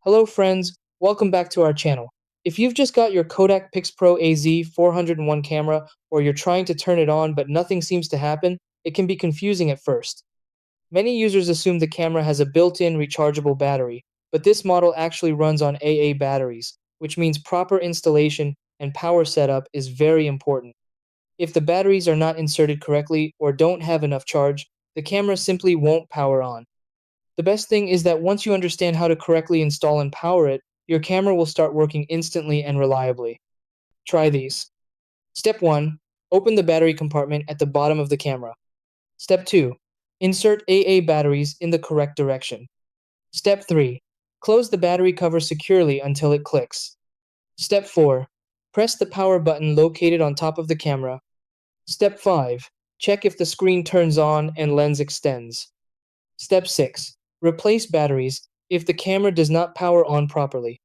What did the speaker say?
Hello friends, welcome back to our channel. If you've just got your Kodak PixPro AZ401 camera or you're trying to turn it on but nothing seems to happen, it can be confusing at first. Many users assume the camera has a built-in rechargeable battery, but this model actually runs on AA batteries, which means proper installation and power setup is very important. If the batteries are not inserted correctly or don't have enough charge, the camera simply won't power on. The best thing is that once you understand how to correctly install and power it, your camera will start working instantly and reliably. Try these. Step 1. Open the battery compartment at the bottom of the camera. Step 2. Insert AA batteries in the correct direction. Step 3. Close the battery cover securely until it clicks. Step 4. Press the power button located on top of the camera. Step 5. Check if the screen turns on and lens extends. Step 6. Replace batteries if the camera does not power on properly.